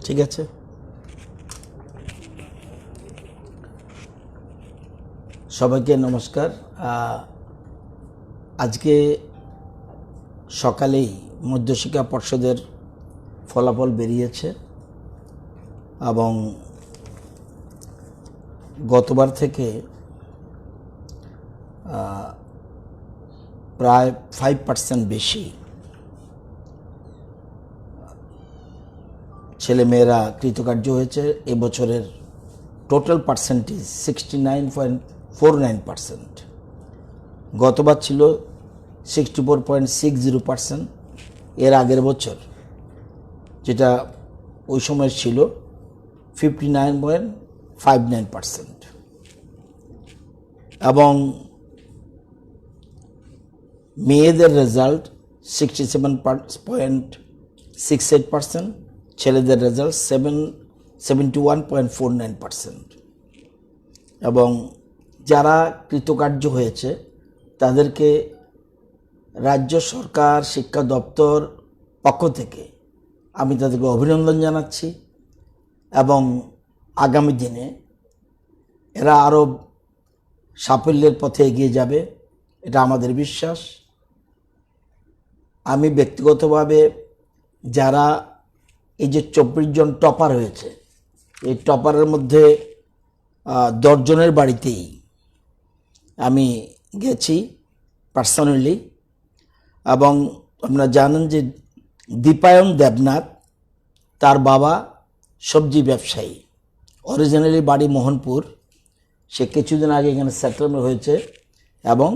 ঠিক আছে, সবাইকে নমস্কার। আজকে সকালেই মধ্যশিক্ষা পর্ষদের ফলাফল বেরিয়েছে এবং গতবার থেকে প্রায় 5% বেশি ছেলেমেয়েরা কৃতকার্য হয়েছে। এবছরের টোটাল পার্সেন্টেজ 69.49%। গতবার ছিল 64.60%। এর আগের বছর যেটা ওই সময় ছিল 59.59%। এবং মেয়েদের রেজাল্ট 67.68%, ছেলেদের রেজাল্ট 71.49%। এবং যারা কৃতকার্য হয়েছে তাদেরকে রাজ্য সরকার শিক্ষা দপ্তর পক্ষ থেকে আমি তাদেরকে অভিনন্দন জানাচ্ছি এবং আগামী দিনে এরা আরও সাফল্যের পথে এগিয়ে যাবে, এটা আমাদের বিশ্বাস। আমি ব্যক্তিগতভাবে যারা এই যে 24 জন টপার হয়েছে, এই টপারের মধ্যে 10 জনের বাড়িতেই আমি গেছি পার্সোনালি। এবং আপনারা জানেন যে দীপায়ন দেবনাথ, তার বাবা সবজি ব্যবসায়ী, অরিজিনালি বাড়ি মোহনপুর, সে কিছুদিন আগে এখানে সেটেলমেন্ট হয়েছে এবং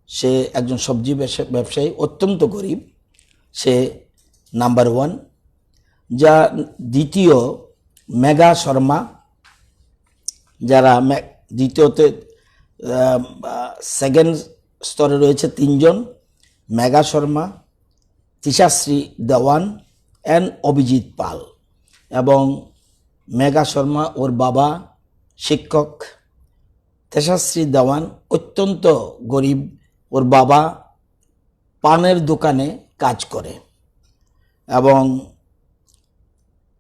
সে একজন সবজি ব্যবসায়ী, অত্যন্ত গরিব। সে নাম্বার 1। যা দ্বিতীয় মেঘা শর্মা, যারা দ্বিতীয়তে সেকেন্ড স্তরে রয়েছে 3 জন, মেঘা শর্মা, তিশাশ্রী দেওয়ান অ্যান্ড অভিজিৎ পাল। এবং মেঘা শর্মা ওর বাবা শিক্ষক, তিশাশ্রী দেওয়ান অত্যন্ত গরিব, ওর বাবা পানের দোকানে কাজ করে। এবং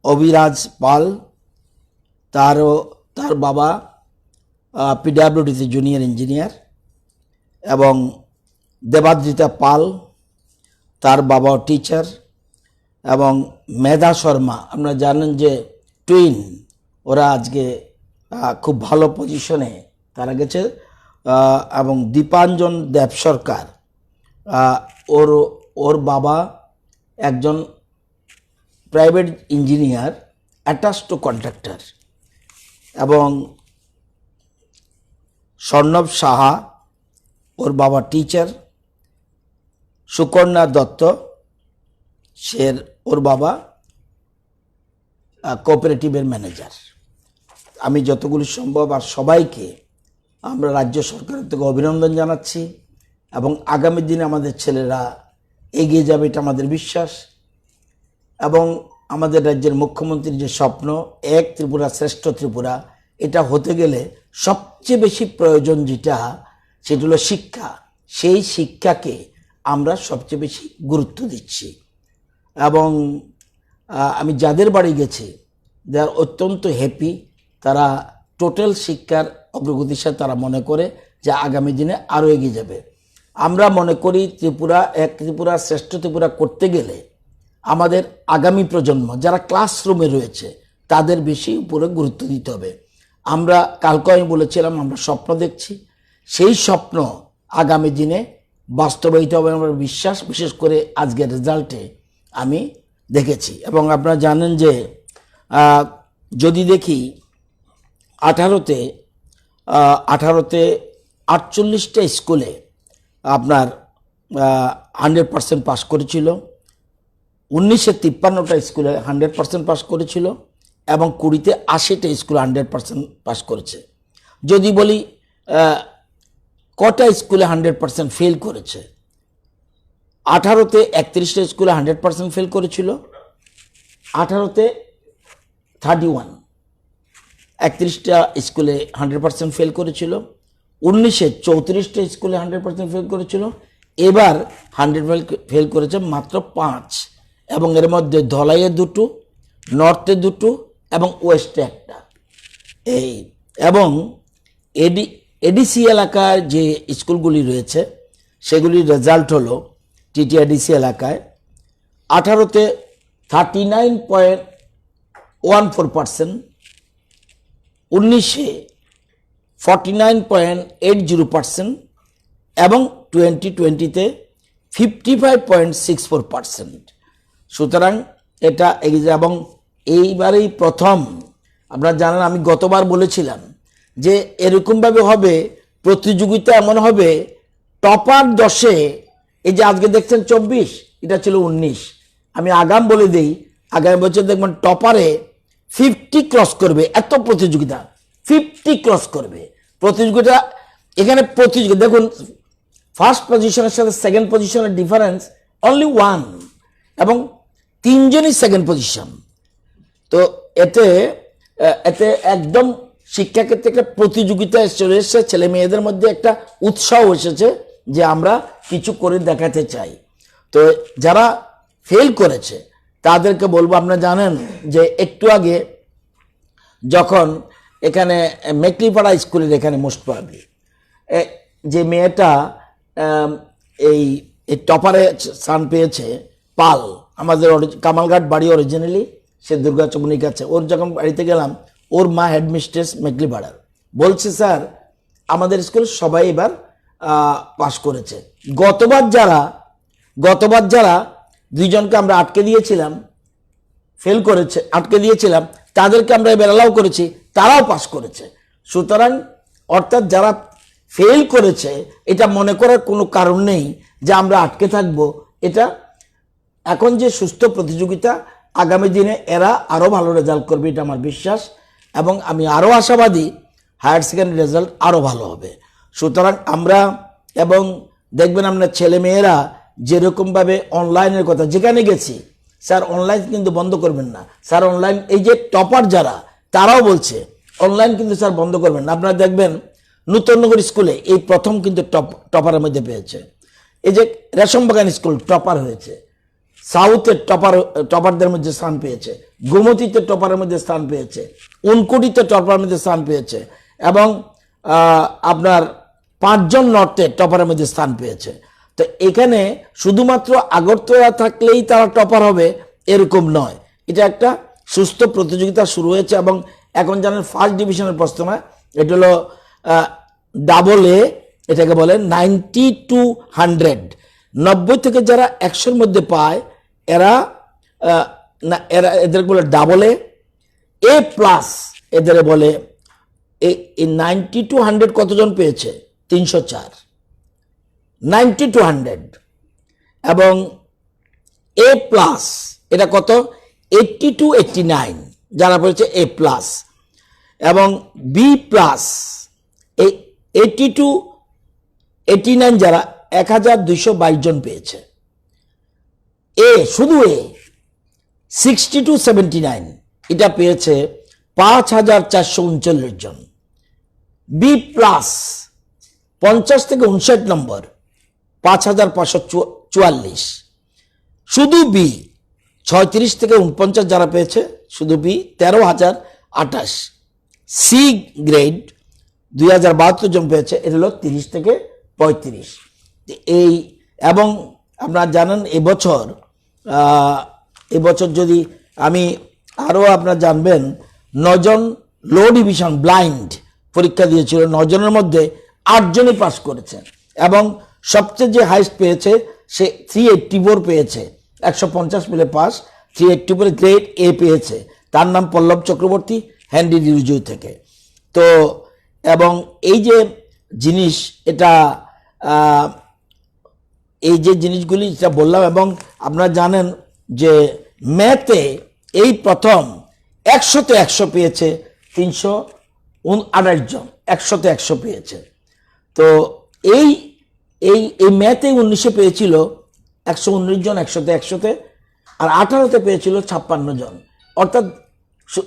অভিরাজ পাল, তার বাবা পিডাব্লিউডিতে জুনিয়র ইঞ্জিনিয়ার। এবং দেবাদ্রিতা পাল, তার বাবাও টিচার। এবং মেধা শর্মা, আপনারা জানেন যে টুইন, ওরা আজকে খুব ভালো পজিশনে তারা গেছে। এবং দীপাঞ্জন দেব সরকার, ওর বাবা একজন private engineer attached to contractor. এবং স্বর্ণব সাহা, ওর বাবা টিচার। সুকন্যা দত্ত, ওর বাবা কোঅপারেটিভের ম্যানেজার। আমি যতগুলি সম্ভব আর সবাইকে আমরা রাজ্য সরকারের থেকে অভিনন্দন জানাচ্ছি এবং আগামী দিনে আমাদের ছেলেরা এগিয়ে যাবে, এটা আমাদের বিশ্বাস। এবং আমাদের রাজ্যের মুখ্যমন্ত্রীর যে স্বপ্ন, এক ত্রিপুরা শ্রেষ্ঠ ত্রিপুরা, এটা হতে গেলে সবচেয়ে বেশি প্রয়োজন যেটা, সেটা হলো শিক্ষা। সেই শিক্ষাকে আমরা সবচেয়ে বেশি গুরুত্ব দিচ্ছি। এবং আমি যাদের বাড়ি গেছি, যারা অত্যন্ত হ্যাপি, তারা টোটাল শিক্ষার অগ্রগতির সাথে তারা মনে করে যে আগামী দিনে আরও এগিয়ে যাবে। আমরা মনে করি ত্রিপুরা এক ত্রিপুরা শ্রেষ্ঠ ত্রিপুরা করতে গেলে আমাদের আগামী প্রজন্ম যারা ক্লাসরুমে রয়েছে তাদের বেশি উপরে গুরুত্ব দিতে হবে। আমরা কালকে আমি বলেছিলাম আমরা স্বপ্ন দেখছি, সেই স্বপ্ন আগামী দিনে বাস্তবায়িত হবে আমার বিশ্বাস। বিশেষ করে আজকের রেজাল্টে আমি দেখেছি। এবং আপনারা জানেন যে যদি দেখি 18তে 48টা স্কুলে আপনার 100% পাস করেছিল, 1953টা স্কুলে 100% পাস করেছিল এবং 20তে 80টা স্কুলে 100% পাস করেছে। যদি বলি কটা স্কুলে 100% ফেল করেছে, 18তে 31টা স্কুলে 100% ফেল করেছিল, 18তে 31, 31টা স্কুলে 100% ফেল করেছিল, 19-এ 34টা স্কুলে 100% ফেল করেছিল, এবার 100 ফেল করেছে মাত্র 5। এবং এর মধ্যে ধলাইয়ে দুটো, নর্থে দুটো এবং ওয়েস্টে একটা। এই এবং এডিসি এলাকার যে স্কুলগুলি রয়েছে সেগুলির রেজাল্ট হলো টিটিআইডিসি এলাকায় 18তে 39.14%, 19-এ 49.80% এবং 2020-তে 55.64%। সুতরাং এটা এবং এইবারেই প্রথম, আপনারা জানেন আমি গতবার বলেছিলাম যে এরকমভাবে হবে, প্রতিযোগিতা এমন হবে টপার 10-এ, এই যে আজকে দেখছেন 24, এটা ছিল 19। আমি আগাম বলে দিই, আগামী বছর দেখবেন টপারে 50 ক্রস করবে, এত প্রতিযোগিতা 50 ক্রস করবে প্রতিযোগিতা। এখানে প্রতিযোগিতা দেখুন, ফার্স্ট পজিশনের সাথে সেকেন্ড পজিশনের ডিফারেন্স অনলি 1 এবং 3 জনই সেকেন্ড পজিশন। তো এতে একদম শিক্ষাক্ষেত্রে একটা প্রতিযোগিতা চলে এসেছে, ছেলে মেয়েদের মধ্যে একটা উৎসাহ এসেছে যে আমরা কিছু করে দেখাতে চাই। তো যারা ফেল করেছে তাদেরকে বলবো, আপনারা জানেন যে একটু আগে যখন এখানে মেকলিপাড়া স্কুলের এখানে মোস্ট প্রবাবলি যে মেয়েটা এই টপারে স্থান পেয়েছে, পাল, আমাদের কামালঘাট বাড়ি অরিজিনালি, সে দুর্গাচমনির কাছে। ওর যখন বাড়িতে গেলাম, ওর মা হেডমিস্ট্রেস মেকলিপাড়ার, বলছে স্যার আমাদের স্কুল সবাই এবার পাস করেছে। গতবার যারা 2 জনকে আমরা আটকে দিয়েছিলাম, ফেল করেছে, আটকে দিয়েছিলাম, তাদেরকে আমরা এবার অ্যালাউ করেছি, তারাও পাস করেছে। সুতরাং অর্থাৎ যারা ফেল করেছে এটা মনে করার কোনো কারণ নেই যে আমরা আটকে থাকবো। এটা এখন যে সুস্থ প্রতিযোগিতা, আগামী দিনে এরা আরও ভালো রেজাল্ট করবে, এটা আমার বিশ্বাস। এবং আমি আরও আশাবাদী হায়ার সেকেন্ডারি রেজাল্ট আরও ভালো হবে। সুতরাং আমরা, এবং দেখবেন আপনার ছেলে মেয়েরা যেরকমভাবে অনলাইনের কথা, যেখানে গেছি স্যার অনলাইন কিন্তু বন্ধ করবেন না স্যার, অনলাইন, এই যে টপার যারা তারাও বলছে অনলাইন কিন্তু স্যার বন্ধ করবেন না। আপনারা দেখবেন নূতননগর স্কুলে এই প্রথম কিন্তু টপারের মধ্যে পেয়েছে, এই যে রেশমবাগান স্কুল টপার হয়েছে, সাউথের টপারদের মধ্যে স্থান পেয়েছে, গোমতীতে টপারের মধ্যে স্থান পেয়েছে, উনকোটিতে টপারের মধ্যে স্থান পেয়েছে, এবং আপনার 5 জন নর্থে টপারের মধ্যে স্থান পেয়েছে। তো এখানে শুধুমাত্র আগরতলা থাকলেই তারা টপার হবে এরকম নয়, এটা একটা সুস্থ প্রতিযোগিতা শুরু হয়েছে। এবং এখন জানেন ফার্স্ট ডিভিশনের প্রশ্ন নয়, এটা হলো AA, এটাকে বলে 90 to 100, 90 থেকে যারা 100-র মধ্যে পায় এদের বলে AA+, এদের বলে এই 90 to 100 কতজন পেয়েছে? 304, 90 to 100। এবং A+, এটা কত? 80 to 89 যারা পেয়েছে A+। এবং B+, এই 80 to 89 যারা 1222 জন পেয়েছে। শুধু A 60 to 79 এটা পেয়েছে 5439 জন। B+, 50 থেকে 59 নম্বর 5544। শুধু B 36 থেকে 49 যারা পেয়েছে, শুধু B 13028। সি গ্রেড 2072 জন পেয়েছে, এটা হলো 30 থেকে 35। এই, এবং আপনারা জানেন এবছর যদি আমি আরও, আপনারা জানবেন 9 জন লো ডিভিশন ব্লাইন্ড পরীক্ষা দিয়েছিল, 9 জনের মধ্যে 8 জনই পাস করেছে। এবং সবচেয়ে যে হাইস্ট পেয়েছে সে 384 পেয়েছে, 150 মিলে পাস, 384 গ্রেড A পেয়েছে। তার নাম পল্লব চক্রবর্তী, হ্যান্ডি ডিউজুই থেকে। তো এবং এই যে জিনিস, এটা এই যে জিনিসগুলি যেটা বললাম, এবং আপনারা জানেন যে ম্যাথে এই প্রথম 100-তে 100 পেয়েছে 328 জন, 100-তে 100 পেয়েছে। তো এই এই এই ম্যাথে 19-এ পেয়েছিল 119 জন 100-তে 100-তে, আর 18-তে পেয়েছিল 56 জন। অর্থাৎ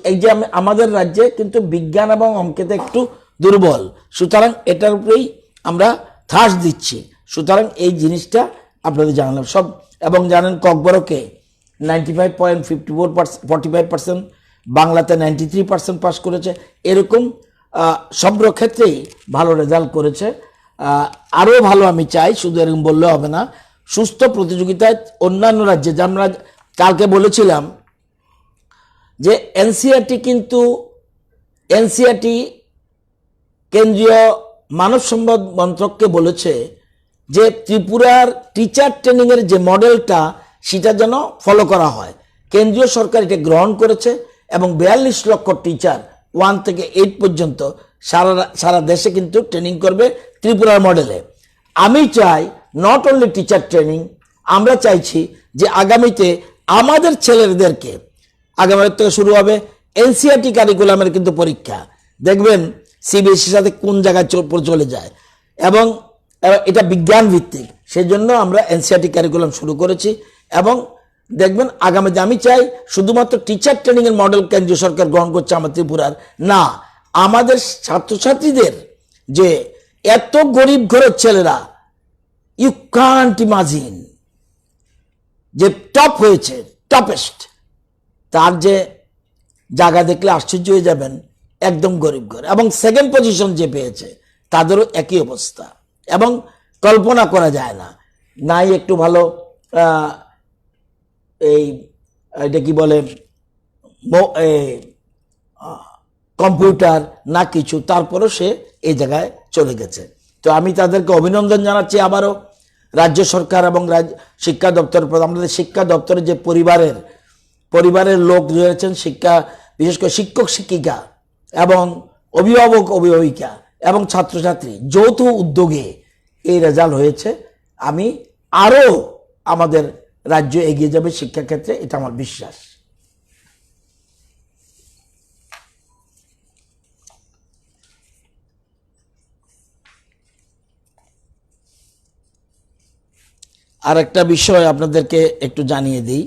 এই যে আমাদের রাজ্যে কিন্তু বিজ্ঞান এবং অঙ্কেতে একটু দুর্বল, সুতরাং এটার উপরেই আমরা ঠাস দিচ্ছি। সুতরাং এই জিনিসটা আপনাদের জানালাম সব। এবং জানেন ককবরকে 45.45%, বাংলাতে 93% পাস করেছে। এরকম সব ক্ষেত্রেই ভালো রেজাল্ট করেছে। আরও ভালো আমি চাই, শুধু এরকম বললে হবে না, সুস্থ প্রতিযোগিতায় অন্যান্য রাজ্যে, যে আমরা কালকে বলেছিলাম যে এনসিইআরটি কেন্দ্রীয় মানব সম্পদ মন্ত্রককে বলেছে যে ত্রিপুরার টিচার ট্রেনিংয়ের যে মডেলটা সেটা যেন ফলো করা হয়। কেন্দ্রীয় সরকার এটা গ্রহণ করেছে এবং 42 লক্ষ টিচার 1 থেকে 8 পর্যন্ত সারা দেশে কিন্তু ট্রেনিং করবে ত্রিপুরার মডেলে। আমি চাই নট অনলি টিচার ট্রেনিং, আমরা চাইছি যে আগামীতে আমাদের ছেলেদেরকে, আগামী থেকে শুরু হবে এনসিইআরটি কারিকুলামের কিন্তু পরীক্ষা, দেখবেন সিবিএসইর সাথে কোন জায়গায় চলে যায়, এবং এটা বিজ্ঞান ভিত্তিক। সেজন্য আমরা এনসিইআরটি কারিকুলাম শুরু করেছি এবং দেখবেন আগামীতে আমি চাই শুধুমাত্র টিচার ট্রেনিং এর মডেল কেন্দ্রীয় সরকার গ্রহণ করছে আমার ত্রিপুরার না, আমাদের ছাত্রছাত্রীদের যে এত গরিব ঘরের ছেলেরা, ইউ কান্ট ইমাজিন, যে টপ হয়েছে, টপেস্ট, তার যে জায়গা দেখলে আশ্চর্য হয়ে যাবেন, একদম গরিব ঘর। এবং সেকেন্ড পজিশন যে পেয়েছে তাদেরও একই অবস্থা, এবং কল্পনা করা যায় না, নাই একটু ভালো এটা কি বলে কম্পিউটার না কিছু, তারপরও সে এই জায়গায় চলে গেছে। তো আমি তাদেরকে অভিনন্দন জানাচ্ছি আবারও, রাজ্য সরকার এবং শিক্ষা দপ্তর, আমাদের শিক্ষা দপ্তরের যে পরিবারের লোক রয়েছেন, বিশেষ করে শিক্ষক শিক্ষিকা এবং অভিভাবক অভিভাবিকা এবং ছাত্রছাত্রী যৌথ উদ্যোগে এই রেজাল্ট হয়েছে। আমি আরও আমাদের রাজ্য এগিয়ে যাবে শিক্ষাক্ষেত্রে, এটা আমার বিশ্বাস। আর একটা বিষয় আপনাদেরকে একটু জানিয়ে দিই,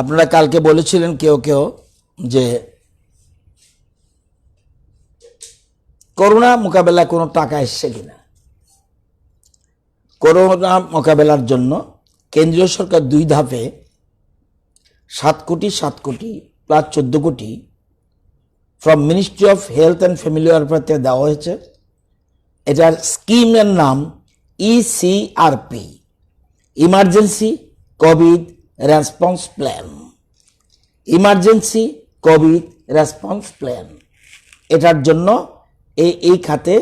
আপনারা কালকে বলেছিলেন কেউ কেউ যে করোনা মোকাবেলায় কোনো টাকা এসছে কিনা। করোনা মোকাবেলার জন্য কেন্দ্রীয় সরকার 2 ধাপে 7 কোটি প্লাস 14 কোটি from ministry of health and family welfare থেকে দেওয়া হয়েছে। এটার স্কিমের নাম ECRP, emergency COVID response plan. Emergency COVID response plan, এটার জন্য এই খাতে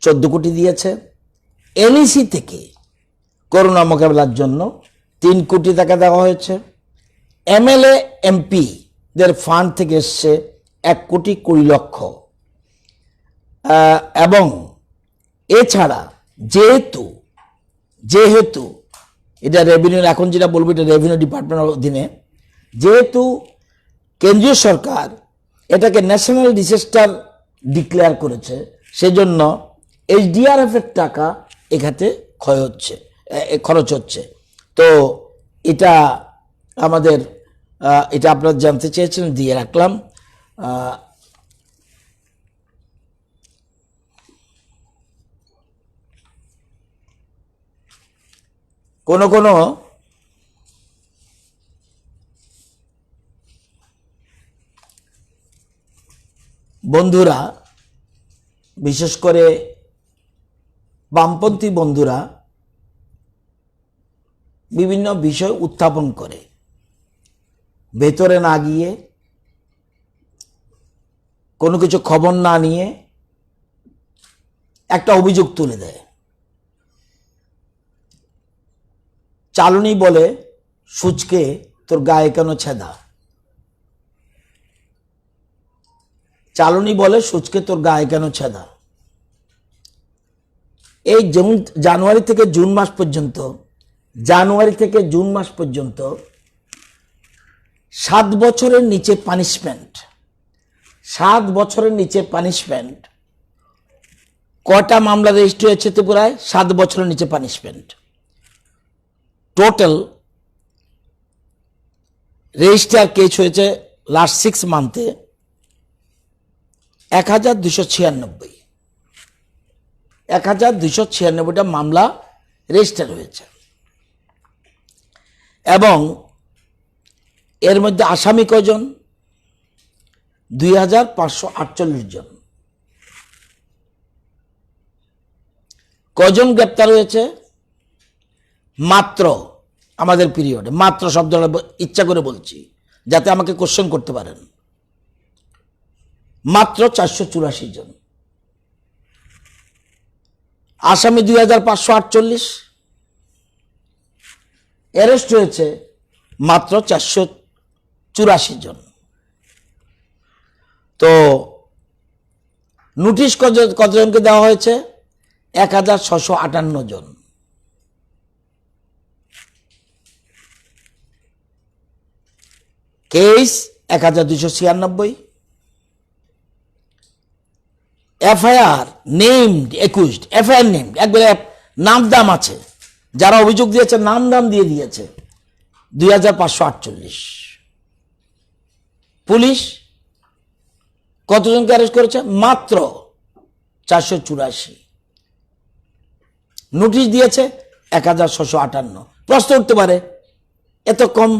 14 কোটি দিয়েছে। এনইসি থেকে করোনা মোকাবেলার জন্য 3 কোটি টাকা দেওয়া হয়েছে। এমএলএ এমপিদের ফান্ড থেকে এসছে 1 কোটি 20 লক্ষ। এবং এছাড়া যেহেতু এটা রেভিনিউ, এখন যেটা বলবো এটা রেভিনিউ ডিপার্টমেন্টের অধীনে, যেহেতু কেন্দ্রীয় সরকার এটাকে ন্যাশনাল ডিজাস্টার ডিক্লেয়ার করেছে, সেজন্য এইচডিআরএফ এর টাকা এখানে খরচ হচ্ছে। তো এটা আমাদের, এটা আপনারা জানতে চেয়েছেন, দিয়ে রাখলাম। কোনো বন্ধুরা, বিশেষ করে বামপন্থী বন্ধুরা, বিভিন্ন বিষয় উত্থাপন করে ভেতরে না গিয়ে, কোনো কিছু খবর না নিয়ে একটা অভিযোগ তুলে দেয়। চালনী বলে সূচকে তোর গায়ে কেন ছেদা, চালনী বলে সূচকে তোর গায়ে কেন ছেদা। এই জানুয়ারি থেকে জুন মাস পর্যন্ত 7 বছরের নিচে পানিশমেন্ট, কটা মামলা রেজিস্ট্রি হয়েছে ত্রিপুরায়? 7 বছরের নিচে পানিশমেন্ট। টোটাল রেজিস্টার কেস হয়েছে লাস্ট 6 মান্থে 1296, 1296টা মামলা রেজিস্টার হয়েছে এবং এর মধ্যে আসামি কয়জন? 2548 জন। কজন গ্রেপ্তার হয়েছে? মাত্র, আমাদের পিরিয়ডে মাত্র, শব্দটা ইচ্ছা করে বলছি যাতে আমাকে কোশ্চেন করতে পারেন, মাত্র 484 জন। আসামি 2548, অ্যারেস্ট হয়েছে মাত্র 484 জন। তো নোটিশ কতজনকে দেওয়া হয়েছে? 1658 জন। Case 1296, FIR named accused, FIR named একবারে নাম দাম আছে, যারা অভিযোগ দিয়েছে নাম দাম দিয়ে দিয়েছে 2548। পুলিশ কতজনকে অ্যারেস্ট করেছে? মাত্র 484। নোটিশ দিয়েছে 1658। প্রশ্ন উঠতে পারে এত কম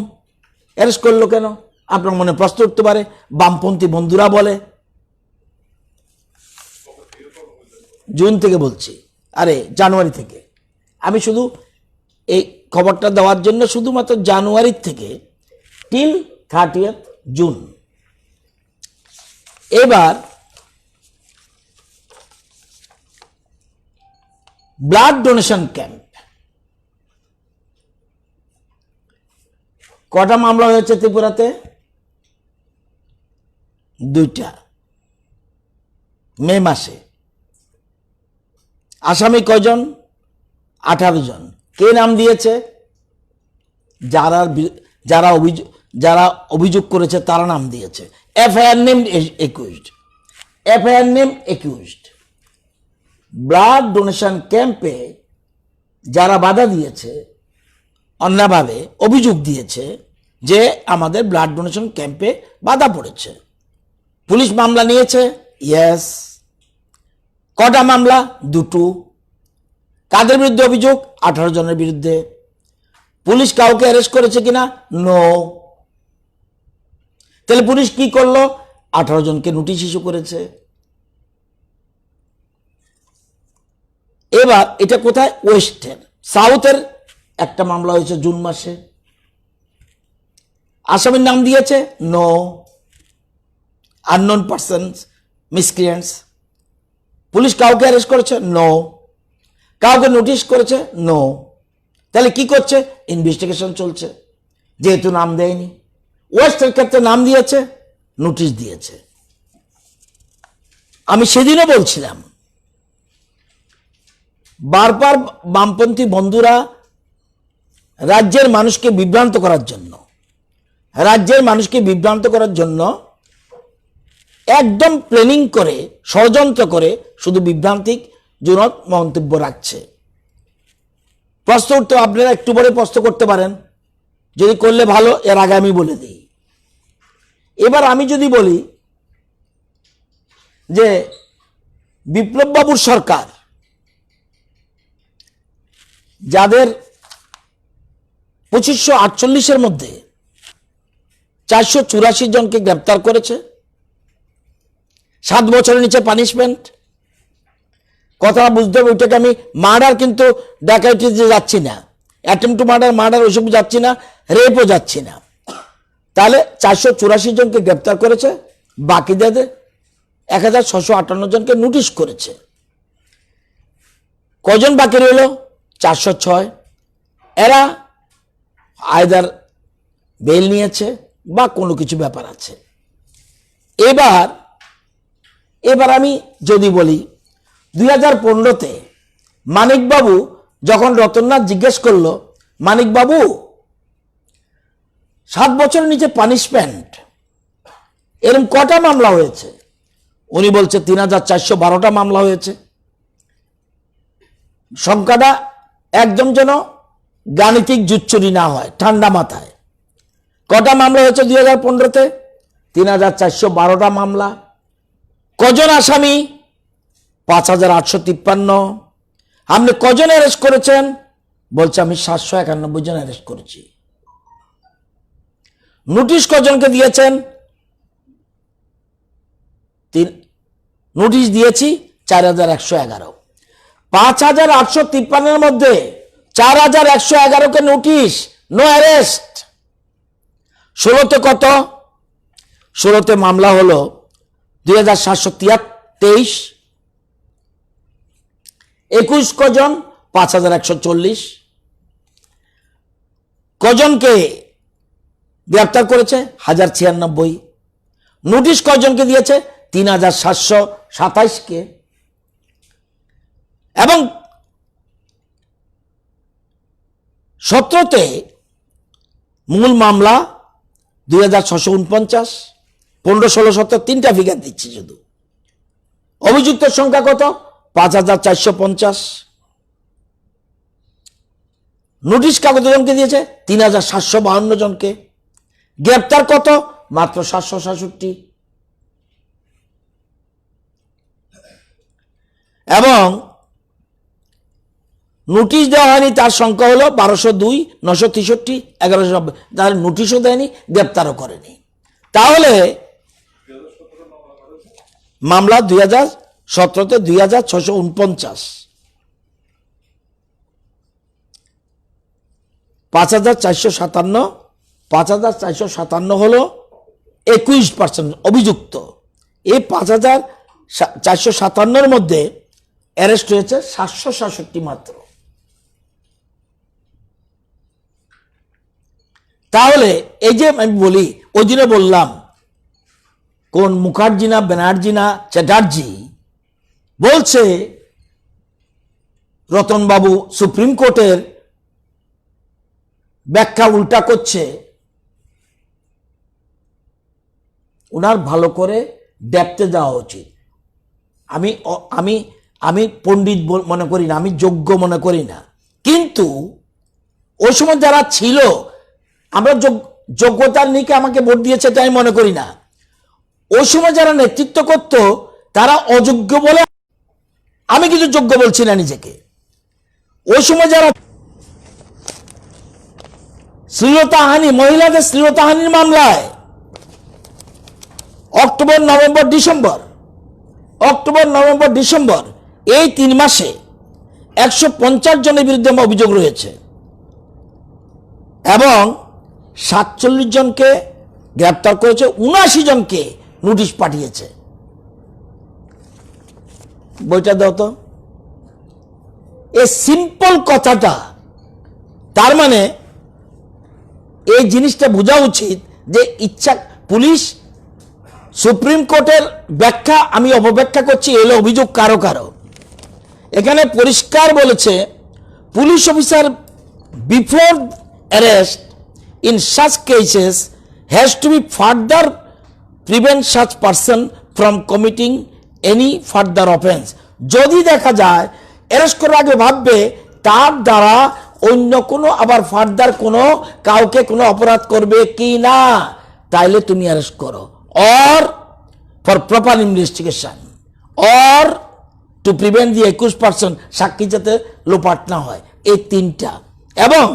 অ্যারেস্ট করলো কেন? আপনার মনে প্রশ্ন উঠতে পারে। বামপন্থী বন্ধুরা বলে, জুন থেকে বলছি, আরে জানুয়ারি থেকে, আমি শুধু এই খবরটা দেওয়ার জন্য শুধুমাত্র জানুয়ারি থেকে টিল 30 জুন। এবার ব্লাড ডোনেশন ক্যাম্প, কটা মামলা হয়েছে ত্রিপুরাতে? 2টা, মে মাসে। আসামি কয়জন? 18 জন। কে নাম দিয়েছে? যারা অভিযোগ করেছে তারা নাম দিয়েছে। FIR name accused, FIR name accused. Blood donation ক্যাম্পে যারা বাধা দিয়েছে, অন্যভাবে অভিযোগ দিয়েছে যে আমাদের ব্লাড ডোনেশন ক্যাম্পে বাধা পড়েছে, পুলিশ মামলা নিয়েছে। ইয়েস। কটা মামলা? 2টো। কাদের বিরুদ্ধে অভিযোগ? 18 জনের বিরুদ্ধে। পুলিশ কাউকে অ্যারেস্ট করেছে কিনা? নো। তাহলে পুলিশ কি করলো? 18 জনকে নোটিশ ইস্যু করেছে। এবার এটা কোথায়? ওয়েস্টের। সাউথের একটা মামলা হয়েছে জুন মাসে। আসামির নাম দিয়েছে? No. Unknown persons, miscreants. Police কাউকে অ্যারেস্ট করেছে? নো। কাউকে নোটিশ করেছে? নো। তাহলে কি করছে? ইনভেস্টিগেশন চলছে, যেহেতু নাম দেয়নি। ওয়েস্টের ক্ষেত্রে নাম দিয়েছে, নোটিশ দিয়েছে। আমি সেদিনও বলছিলাম, বারবার বামপন্থী বন্ধুরা রাজ্যের মানুষকে বিভ্রান্ত করার জন্য একদম প্ল্যানিং করে, ষড়যন্ত্র করে শুধু বিভ্রান্তিক জনক মন্তব্য রাখছে। প্রশ্ন উঠতে, আপনারা একটু পরে প্রশ্ন করতে পারেন, যদি করলে ভালো, এর আগে আমি বলে দিই। এবার আমি যদি বলি যে বিপ্লব বাবুর সরকার যাদের 2548-এর মধ্যে 484 জনকে গ্রেপ্তার করেছে, 7 বছরের নিচে পানিশমেন্ট, কথা বুঝতে হবে। ওইটাকে আমি মার্ডার কিন্তু ডাকাইটিতে যাচ্ছি না, অ্যাটেম্প টু মার্ডার ওইসব যাচ্ছি না, রেপও যাচ্ছি না। তাহলে 484 জনকে গ্রেপ্তার করেছে, বাকিদের 1658 জনকে নোটিশ করেছে। কজন বাকি রইল? 406। এরা আইদার বেল নিয়েছে বা কোনো কিছু ব্যাপার আছে। এবার আমি যদি বলি 2015-তে মানিকবাবু যখন রতননাথ জিজ্ঞেস করলো, মানিকবাবু 7 বছরের নিচে পানিশমেন্ট এরকম কটা মামলা হয়েছে? উনি বলছে 3412টা মামলা হয়েছে। সংখ্যাটা একদম যেন গাণিতিক জুচ্চুরি না হয়, ঠান্ডা মাথায়। কটা মামলা হয়েছে 2015-তে? 3412টা মামলা। কজন আসামি? 5,853। আপনি কজন অ্যারেস্ট করেছেন? বলছে আমি 791 জন অ্যারেস্ট করেছি। নোটিশ কজনকে দিয়েছেন? নোটিশ দিয়েছি 4,111। 5,853 মধ্যে 4,111কে নোটিশ, নো অ্যারেস্ট। 16তে কত? 16তে মামলা হলো 2,723। 21 কজন? 5,140। কজনকে গ্রেপ্তার করেছে? 1,096। নোটিশ কজনকে দিয়েছে? 3,727কে। এবং 17তে মূল মামলা 2,649। 15, 16, 17 তিনটা ফিগার দিচ্ছি শুধু। অভিযুক্তের সংখ্যা কত? 5,450। নোটিশ কতজনকে দিয়েছে? 3,752 জনকে। গ্রেপ্তার কত? মাত্র 766। এবং নোটিশ দেওয়া হয়নি তার সংখ্যা হলো 1202, 963, 1190। তাহলে নোটিশও দেয়নি, গ্রেপ্তারও করেনি। তাহলে মামলা 2017তে 2,649। 5,457। 5,457 হলো 21% অভিযুক্ত। এই 5,457 মধ্যে অ্যারেস্ট হয়েছে 766 মাত্র। তাহলে এই যে আমি বলি, ওই দিনে বললাম কোন মুখার্জি না ব্যানার্জি না চ্যাটার্জি বলছে রতনবাবু সুপ্রিম কোর্টের ব্যাখ্যা উল্টা করছে। ওনার ভালো করে দেখতে যাওয়া উচিত। আমি আমি আমি পণ্ডিত মনে করি না, আমি যোগ্য মনে করি না, কিন্তু ওই সময় যারা ছিল, আমরা যোগ্যতার নিকে আমাকে ভোট দিয়েছে তাই মনে করি না। ওই সময় যারা নেতৃত্ব করত তারা অযোগ্য বলে, আমি কিন্তু যোগ্য বলছি না নিজেকে। ওই সময় যারা শ্লীলতাহানি, মহিলাদের শ্লীলতাহানির মামলায় অক্টোবর, নভেম্বর, ডিসেম্বর এই 3 মাসে 150 জনের বিরুদ্ধে অভিযোগ রয়েছে এবং 47 জনকে গ্রেপ্তার করেছে, 79 জনকে নোটিশ পাঠিয়েছে। বইটা দাও তো। এই সিম্পল কথাটা, তার মানে এই জিনিসটা বোঝা উচিত যে ইচ্ছা পুলিশ সুপ্রিম কোর্টের ব্যাখ্যা আমি অপব্যাখ্যা করছি, এলো অভিযোগ কারো কারো। এখানে পরিষ্কার বলেছে police officer before arrest in such cases has to be further prevent such person from committing any further offense। যদি দেখা যায় অ্যারেস্ট করার আগে ভাববে তার দ্বারা অন্য কোনো আবার ফার্দার কোনো কাউকে কোনো অপরাধ করবে কি না, তাইলে তুমি অ্যারেস্ট করো। Or for proper investigation, or to prevent দি 21% সাক্ষী যাতে লোপাট না হয়, এই 3টা। এবং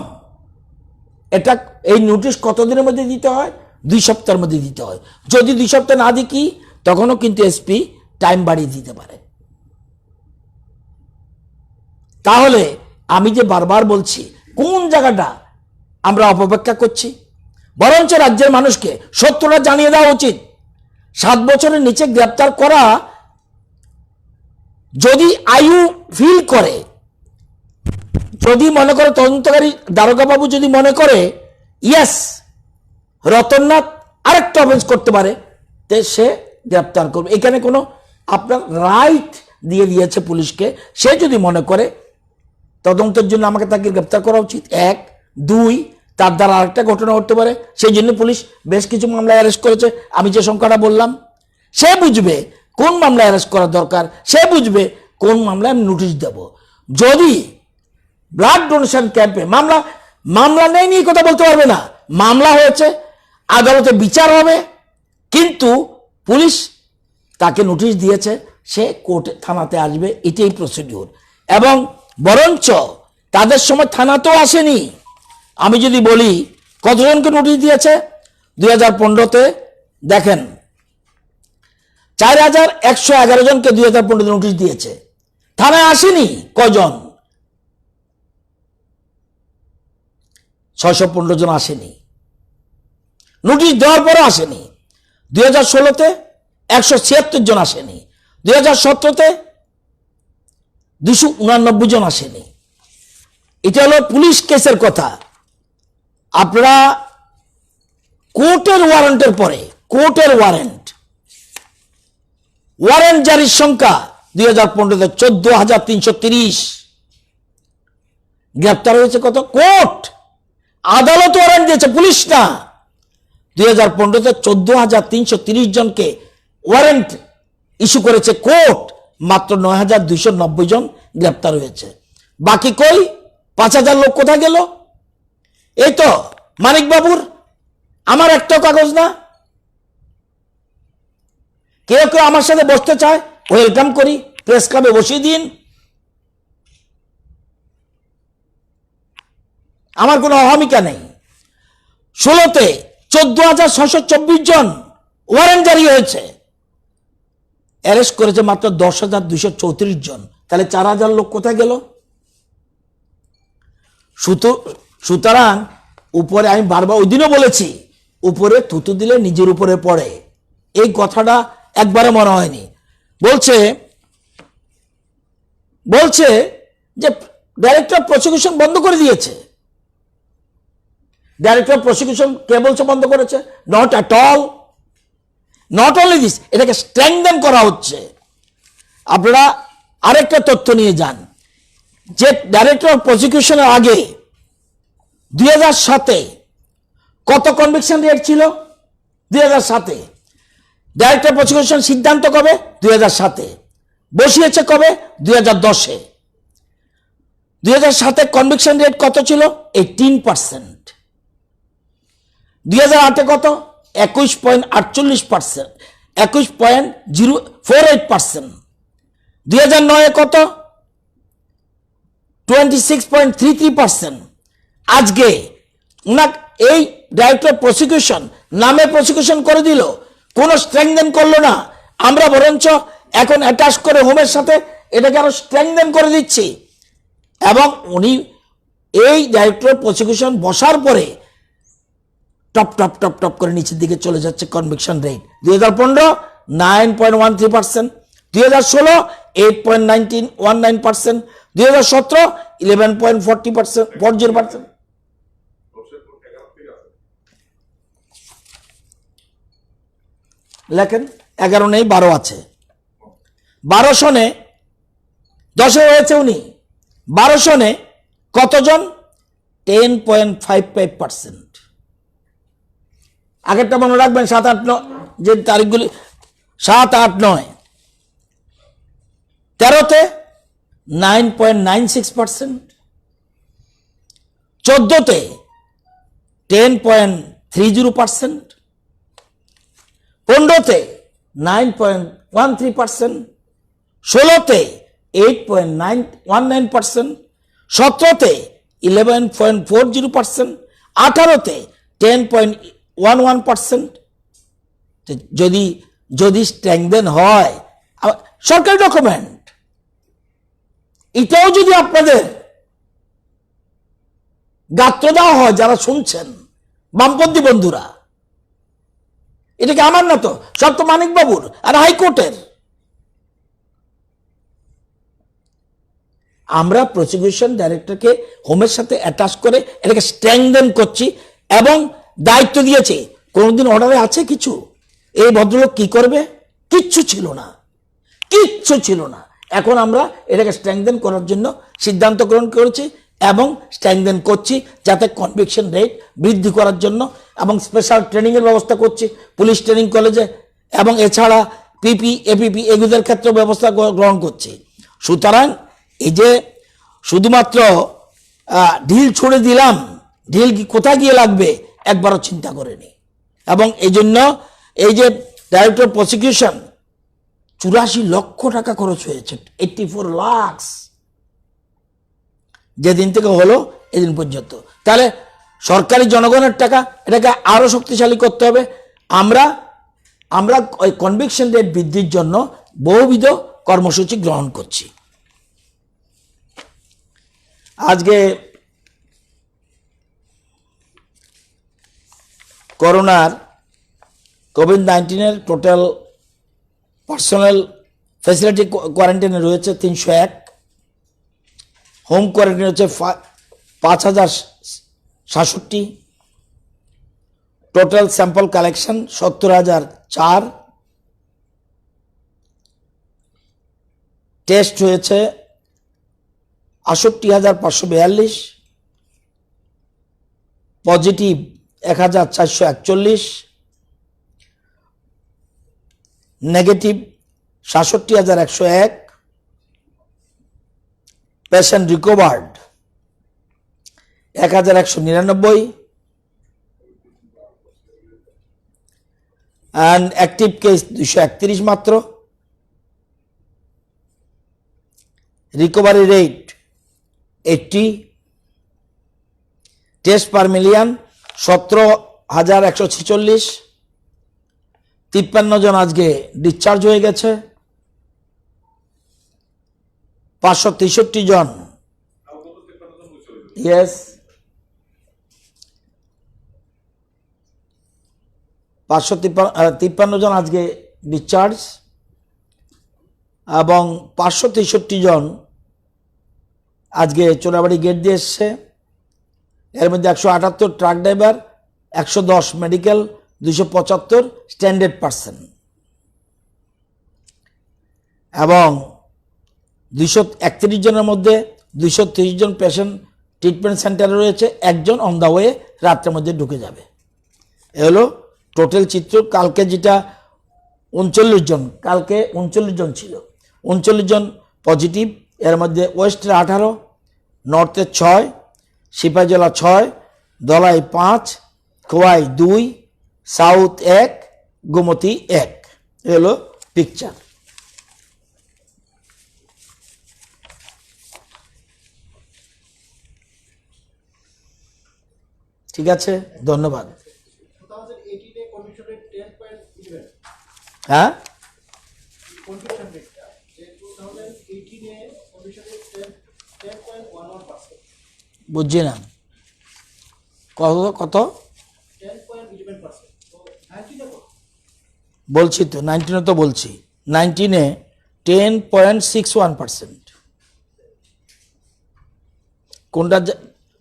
এটা এই নোটিশ কতদিনের মধ্যে দিতে হয়? 2 সপ্তাহের মধ্যে দিতে হয়। যদি 2 সপ্তাহ না দিই কি, তখনও কিন্তু এসপি টাইম বাড়িয়ে দিতে পারে। তাহলে আমি যে বারবার বলছি, কোন জায়গাটা আমরা অপব্যাখ্যা করছি? বরঞ্চ রাজ্যের মানুষকে সত্যটা জানিয়ে দেওয়া উচিত। 7 বছরের নিচে গ্রেপ্তার করা, যদি আয়ু ফিল করে, যদি মনে করে তদন্তকারী দারোগা বাবু যদি মনে করে ইয়েস রতননাথ আরেকটা অফেন্স করতে পারে, তে সে গ্রেপ্তার করবে। এখানে কোনো আপনার রাইট দিয়ে দিয়েছে পুলিশকে। সে যদি মনে করে তদন্তের জন্য আমাকে তাকে গ্রেপ্তার করা উচিত, 1, 2 তার দ্বারা আরেকটা ঘটনা ঘটতে পারে, সেই জন্য পুলিশ বেশ কিছু মামলায় অ্যারেস্ট করেছে। আমি যে সংখ্যাটা বললাম, সে বুঝবে কোন মামলায় অ্যারেস্ট করা দরকার, সে বুঝবে কোন মামলায় আমি নোটিশ দেব। যদি ব্লাড ডোনেশন ক্যাম্পে মামলা নেই নিয়ে কথা বলতে পারবে না, মামলা হয়েছে, আদালতে বিচার হবে, কিন্তু পুলিশ তাকে নোটিশ দিয়েছে, সে কোর্টে থানাতে আসবে, এটাই প্রসিডিউর। এবং বরঞ্চ তাদের সময় থানাতেও আসেনি। আমি যদি বলি কতজনকে নোটিশ দিয়েছে, 2015-তে দেখেন 4111 জনকে 2015-তে নোটিশ দিয়েছে, থানায় আসেনি কজন? 615 জন আসেনি, নোটিশ দেওয়ার পরে আসেনি। 2016-তে 176 জন আসেনি, 2017-তে 289 জন আসেনি। এটা হলো পুলিশ কেসের কথা। আপনারা কোর্টের ওয়ারেন্টের পরে, কোর্টের ওয়ারেন্ট জারির সংখ্যা 2015-তে 14,330, গ্রেপ্তার হয়েছে কত? কোর্ট, আদালত ওয়ারেন্ট দিয়েছে, পুলিশ না। 2015-তে 14,330 জনকে ওয়ারেন্ট ইস্যু করেছে কোর্ট, মাত্র 9,290 জন গ্রেপ্তার হয়েছে। বাকি কই? 5,000 লোক কোথায় গেল? এই তো মানিক বাবুর, আমার একটা কাগজ না। কেউ কেউ আমার সাথে বসতে চায়, ওয়েলকাম করি, প্রেস ক্লাবে বসিয়ে দিন, আমার কোনো অহমিকা নেই। 16-তে 14,624 জন ওয়ারেন্ট জারি হয়েছে, অ্যারেস্ট করেছে মাত্র 10,234 জন। তাহলে 4,000 লোক কোথায় গেল? সুতরাং উপরে, আমি বারবার ওই দিনও বলেছি, উপরে থুতু দিলে নিজের উপরে পড়ে, এই কথাটা একবারে মনে হয়নি। বলছে যে ডাইরেক্টর প্রসিকিউশন বন্ধ করে দিয়েছে। ডাইরেক্টর প্রসিকিউশন কে বলছে বন্ধ করেছে? Not at all, not only this, এটাকে স্ট্রেংথেন করা হচ্ছে। আপনারা আরেকটা তথ্য নিয়ে যান, যে ডাইরেক্টর অফ প্রসিকিউশনের আগে 2007-এ কত কনভিকশন রেট ছিল? 2007-এ ডাইরেক্টর প্রসিকিউশন সিদ্ধান্ত কবে? 2007-এ বসিয়েছে কবে? 2010-এ। 2007-এ কনভিকশন রেট কত ছিল? 18%। 2008-এ কত? 21.48%, 21.048%। 2009-এ কত? 26.33%। আজকে এই ডাইরেক্টর প্রসিকিউশন নামে প্রসিকিউশন করে দিল, কোনো স্ট্রেংথেন করলো না। আমরা বরঞ্চ এখন অ্যাটাচ করে হোমের সাথে এটাকে আরো স্ট্রেংথেন করে দিচ্ছি। এবং উনি এই ডাইরেক্টর প্রসিকিউশন বসার পরে টপ টপ টপ টপ করে নিচের দিকে চলে যাচ্ছে কনভিকশন রেট। 2015 9.13%, 2016 8.19%, 2017 11.40%। লেখেন 11 নেই, 12 আছে। 12 সনে 10-এ হয়েছে উনি। 12 সনে কতজন? 10.55%। আগেরটা মনে রাখবেন, 7, 8, 9 যে তারিখগুলি, 7, 8, 9। 13-তে 9.96%, 14-তে 10.30%, 15-তে 9.13%, 16-তে 8.19%, 17-তে 11.40%, 18-তে 10.11%। যদি স্ট্রেংথেন হয়, সরকারি ডকুমেন্ট, এটাও যদি আপনাদের গাত্র দেওয়া হয়, যারা শুনছেন বামপন্থী বন্ধুরা, এটাকে আমার না তো, সব তো মানিক বাবুর আর হাইকোর্টের। আমরা প্রসিকিউশন ডাইরেক্টরকে হোমের সাথে অ্যাটাচ করে এটাকে স্ট্রেংথেন করছি এবং দায়িত্ব দিয়েছে। কোনদিন অর্ডারে আছে কিছু? এই ভদ্রলোক কি করবে? কিচ্ছু ছিল না, কিচ্ছু ছিল না। এখন আমরা এটাকে স্ট্রেংথেন করার জন্য সিদ্ধান্ত গ্রহণ করেছি এবং স্ট্রেংথেন করছি, যাতে কনভিকশন রেট বৃদ্ধি করার জন্য, এবং স্পেশাল ট্রেনিংয়ের ব্যবস্থা করছি পুলিশ ট্রেনিং কলেজে, এবং এছাড়া পিপি, এপিপি এগুলোর ক্ষেত্রে ব্যবস্থা গ্রহণ করছি। সুতরাং এই যে শুধুমাত্র ঢিল ছুড়ে দিলাম, ঢিল কোথায় গিয়ে লাগবে একবারও চিন্তা করেনি। এবং এই জন্য এই যে ডাইরেক্টর প্রসিকিউশন 84 লক্ষ টাকা খরচ হয়েছে, 84 লাখ, যেদিন থেকে হলো এদিন পর্যন্ত। তাহলে সরকারি জনগণের টাকা, এটাকে আরো শক্তিশালী করতে হবে। আমরা আমরা ওই কনভিকশন রেট বৃদ্ধির জন্য বহুবিধ কর্মসূচি গ্রহণ করছি। আজকে করোনার কোভিড-19 টোটাল পার্সোনাল ফ্যাসিলিটি কোয়ারেন্টাইনে রয়েছে 301, হোম কোয়ারেন্টাইন হচ্ছে 5067, টোটাল স্যাম্পল কালেকশন 70,004, টেস্ট হয়েছে 68,542, positive 1,441, negative 67,101, patient recovered 1,199, and active case 231 মাত্র। Recovery rate 80, test per million 17,146, 53 জন আজকে ডিসচার্জ হয়ে গেছে, 563 জন, ইয়েস, 553 জন আজকে ডিসচার্জ এবং 563 জন আজকে চোরাবাড়ি গেট দিয়ে এসছে। এর মধ্যে 178 truck driver, 110 medical, 275 standard person এবং 231 জনের মধ্যে 230 জন পেশেন্ট ট্রিটমেন্ট সেন্টারে রয়েছে, একজন অন দ্য ওয়ে রাত্রের মধ্যে ঢুকে যাবে। এ হলো টোটাল চিত্র। কালকে যেটা 39 জন, কালকে 39 জন ছিল, 39 জন পজিটিভ। এর মধ্যে ওয়েস্টের 18, নর্থে 6, সিপাহীজলা 6, দলাই 5, খোয়াই 2, সাউথ 1, গোমতী 1। এ হলো পিকচার। ঠিক আছে, ধন্যবাদ। হ্যাঁ, বুঝছি না কত কত বলছি তো, 19 তো বলছি, 19-এ 10.61%।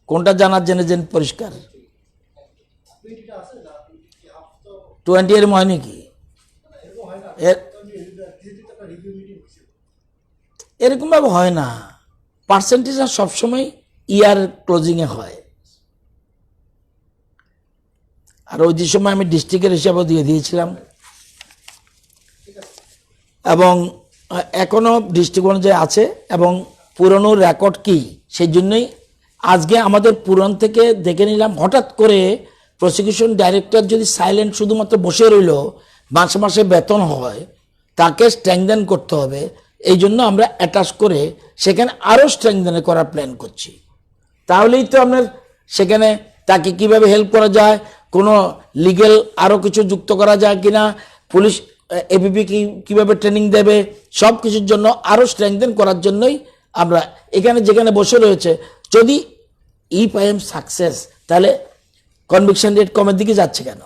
কোনটা জানার জেনে পরিষ্কার? 20 এর হয় নাকি? এরকম ভাবে হয় না, পার্সেন্টেজ সবসময় ইয়ার ক্লোজিং এ হয়। আর ওই যে সময় আমি ডিস্ট্রিক্টের হিসাবেও দিয়ে দিয়েছিলাম এবং এখনো ডিস্ট্রিক্ট অনুযায়ী আছে এবং পুরনো রেকর্ড কি, সেই জন্যই আজকে আমাদের পুরান থেকে দেখে নিলাম। হঠাৎ করে প্রসিকিউশন ডাইরেক্টর যদি সাইলেন্ট শুধুমাত্র বসে রইল, মাসে মাসে বেতন হয়, তাকে স্ট্রেংথেন করতে হবে। এই জন্য আমরা অ্যাটাচ করে সেখানে আরও স্ট্রেংথেন করার প্ল্যান করছি। তাহলেই তো আপনার সেখানে তাকে কিভাবে হেল্প করা যায়, কোনো লিগেল আরও কিছু যুক্ত করা যায় কিনা, পুলিশ এপিপি কিভাবে ট্রেনিং দেবে, সব কিছুর জন্য আরও স্ট্রেংথেন করার জন্যই আমরা এখানে যেখানে বসে রয়েছে। যদি ইফ আই এম সাকসেস, তাহলে কনভিকশন রেট কমের দিকে যাচ্ছে কেন?